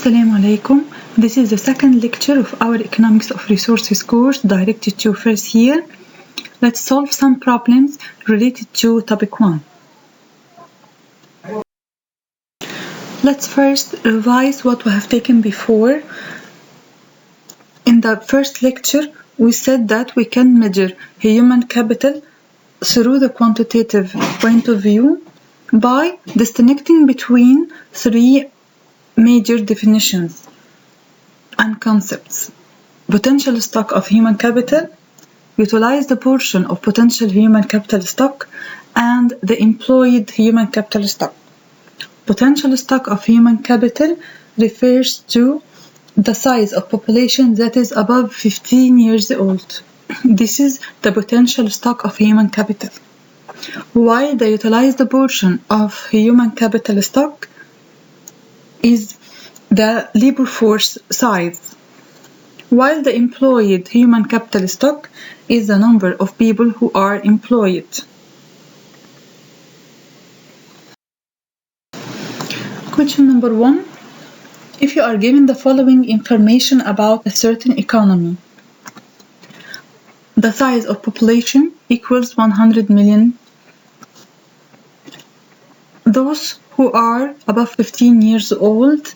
Assalamu alaikum. This is the second lecture of our Economics of Resources course directed to first year. Let's solve some problems related to topic 1. Let's first revise what we have taken before. In the first lecture, we said that we can measure human capital through the quantitative point of view by distinguishing between three major definitions and concepts: potential stock of human capital, utilize the portion of potential human capital stock, and the employed human capital stock. Potential stock of human capital refers to the size of population that is above 15 years old. This is the potential stock of human capital. While the utilized portion of human capital stock is the labor force size, while the employed human capital stock is the number of people who are employed. Question number 1. If you are given the following information about a certain economy: the size of population equals 100 million. Those who are above 15 years old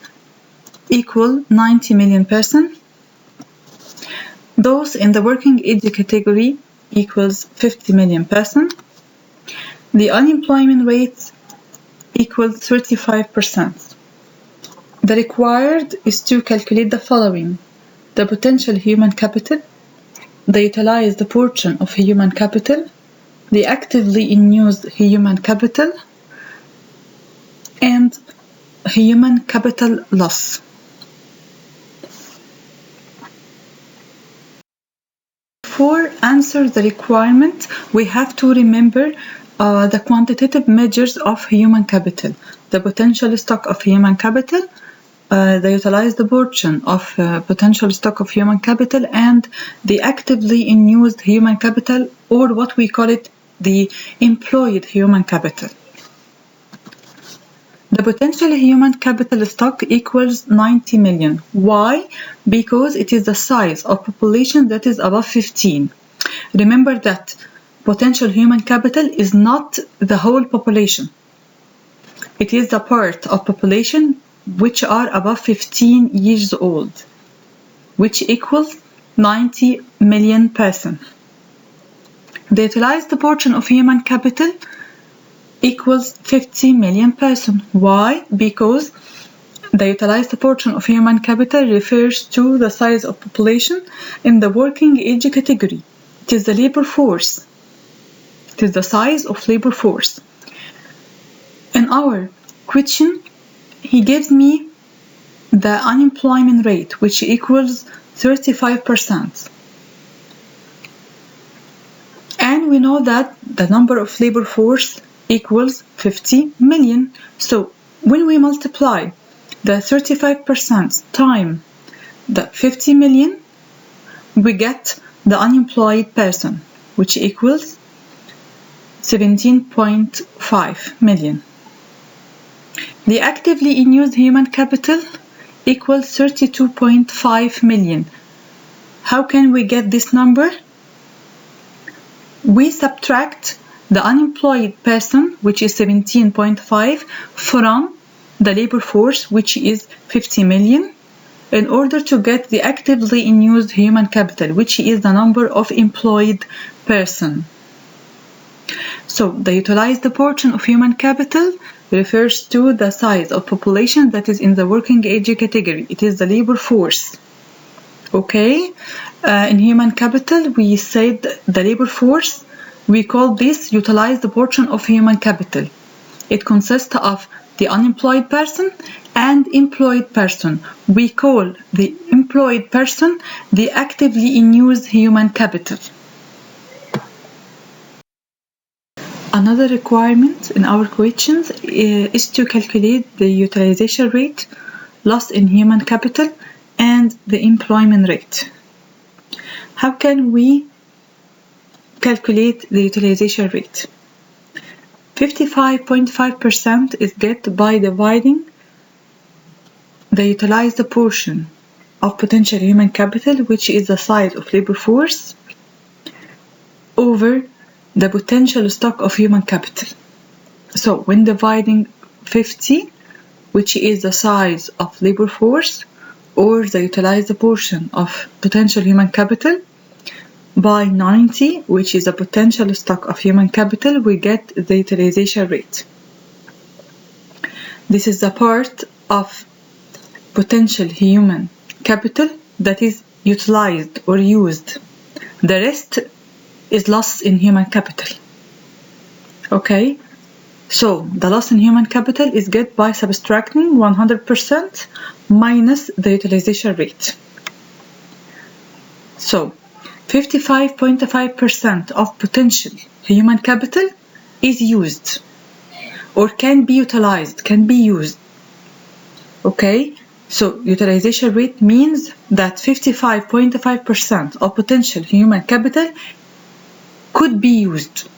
equal 90 million person. Those in the working age category equals 50 million person. The unemployment rate equals 35%. The required is to calculate the following: the potential human capital, the utilized portion of human capital, the actively in use human capital, and human capital loss. Before answer the requirement, we have to remember the quantitative measures of human capital: the potential stock of human capital, the utilized portion of potential stock of human capital, and the actively in use human capital, or what we call it, the employed human capital. The potential human capital stock equals 90 million. Why? Because it is the size of population that is above 15. Remember that potential human capital is not the whole population. It is the part of population which are above 15 years old, which equals 90 million person. The utilized portion of human capital equals 50 million person. Why? Because the utilized portion of human capital refers to the size of population in the working age category. It is the labor force. It is the size of labor force. In our question, he gives me the unemployment rate, which equals 35%. And we know that the number of labor force equals 50 million. So when we multiply the 35% times the 50 million, we get the unemployed person, which equals 17.5 million. The actively in use human capital equals 32.5 million. How can we get this number? We subtract the unemployed person, which is 17.5, from the labor force, which is 50 million, in order to get the actively in use human capital, which is the number of employed person. So the utilized portion of human capital refers to the size of population that is in the working age category. It is the labor force. Okay? In human capital, we said the labor force, we call this utilized portion of human capital. It consists of the unemployed person and employed person. We call the employed person the actively in use human capital. Another requirement in our questions is to calculate the utilization rate, loss in human capital, and the employment rate. How can we calculate the utilization rate? 55.5% is get by dividing the utilized portion of potential human capital, which is the size of labor force, over the potential stock of human capital. So when dividing 50, which is the size of labor force, or the utilized portion of potential human capital, by 90, which is the potential stock of human capital, we get the utilization rate. This is the part of potential human capital that is utilized or used. The rest is loss in human capital. Okay, so the loss in human capital is get by subtracting 100% minus the utilization rate. So 55.5% of potential human capital is used or can be utilized, can be used. Okay, so utilization rate means that 55.5% of potential human capital could be used.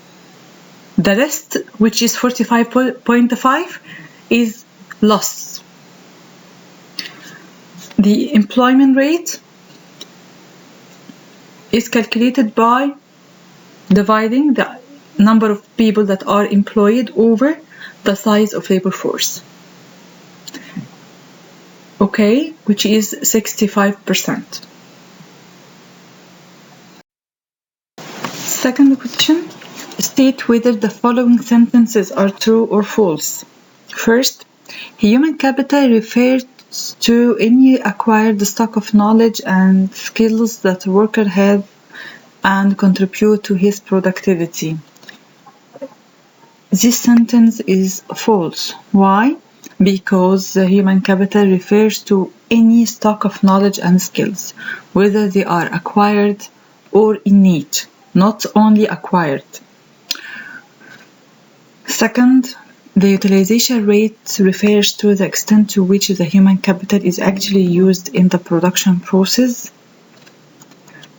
The rest, which is 45.5, is loss. The employment rate is calculated by dividing the number of people that are employed over the size of labor force. Okay, which is 65%. Second question, state whether the following sentences are true or false. First, human capital refers to any acquired stock of knowledge and skills that a worker has and contribute to his productivity. This sentence is false. Why? Because the human capital refers to any stock of knowledge and skills, whether they are acquired or innate, not only acquired. Second, the utilization rate refers to the extent to which the human capital is actually used in the production process.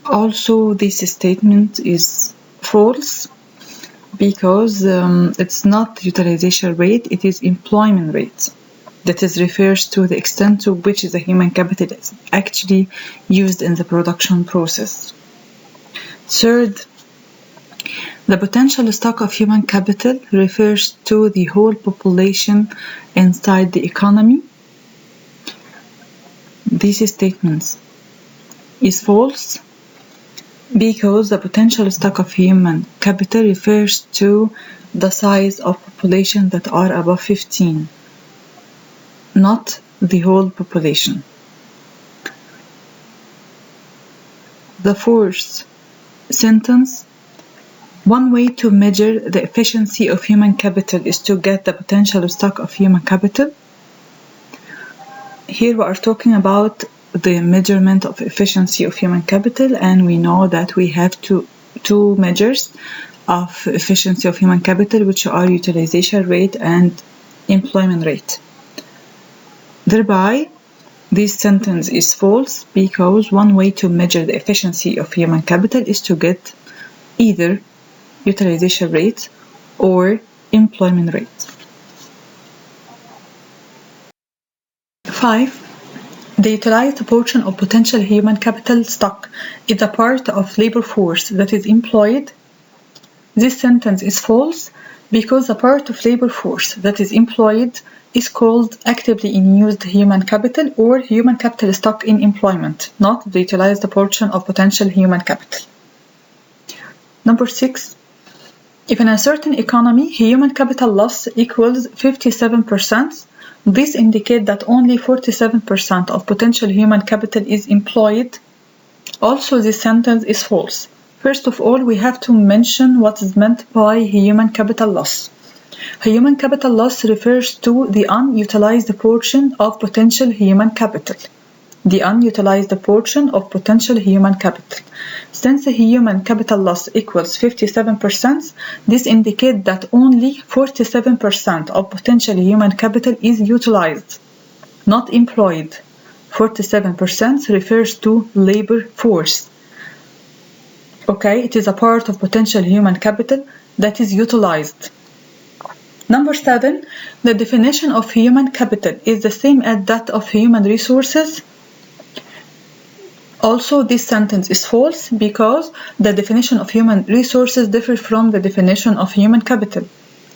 Also, this statement is false because it's not utilization rate, it is employment rate. That is refers to the extent to which the human capital is actually used in the production process. Third, the potential stock of human capital refers to the whole population inside the economy. These statements is false because the potential stock of human capital refers to the size of population that are above 15, not the whole population. The fourth sentence, one way to measure the efficiency of human capital is to get the potential stock of human capital. Here we are talking about the measurement of efficiency of human capital, and we know that we have two measures of efficiency of human capital, which are utilization rate and employment rate. Thereby, this sentence is false because one way to measure the efficiency of human capital is to get either utilization rate or employment rate. 5. The utilized portion of potential human capital stock is a part of labor force that is employed. This sentence is false because a part of labor force that is employed is called actively in used human capital or human capital stock in employment, not the utilized portion of potential human capital. Number 6. If in a certain economy human capital loss equals 57%, this indicates that only 47% of potential human capital is employed. Also, this sentence is false. First of all, we have to mention what is meant by human capital loss. Human capital loss refers to the unutilized portion of potential human capital. The unutilized portion of potential human capital. Since the human capital loss equals 57%, this indicates that only 47% of potential human capital is utilized, not employed. 47% refers to labor force. Okay, it is a part of potential human capital that is utilized. Number 7, the definition of human capital is the same as that of human resources. Also, this sentence is false because the definition of human resources differs from the definition of human capital.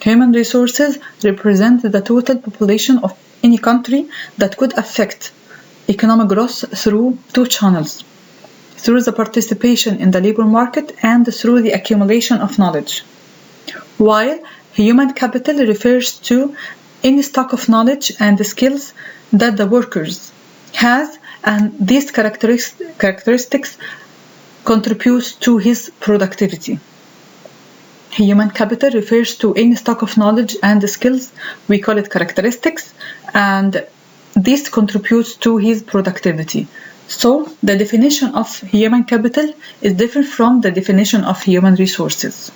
Human resources represent the total population of any country that could affect economic growth through two channels: through the participation in the labor market and through the accumulation of knowledge. While human capital refers to any stock of knowledge and skills that the workers has, and these characteristics contribute to his productivity. Human capital refers to any stock of knowledge and skills, we call it characteristics, and this contributes to his productivity. So the definition of human capital is different from the definition of human resources.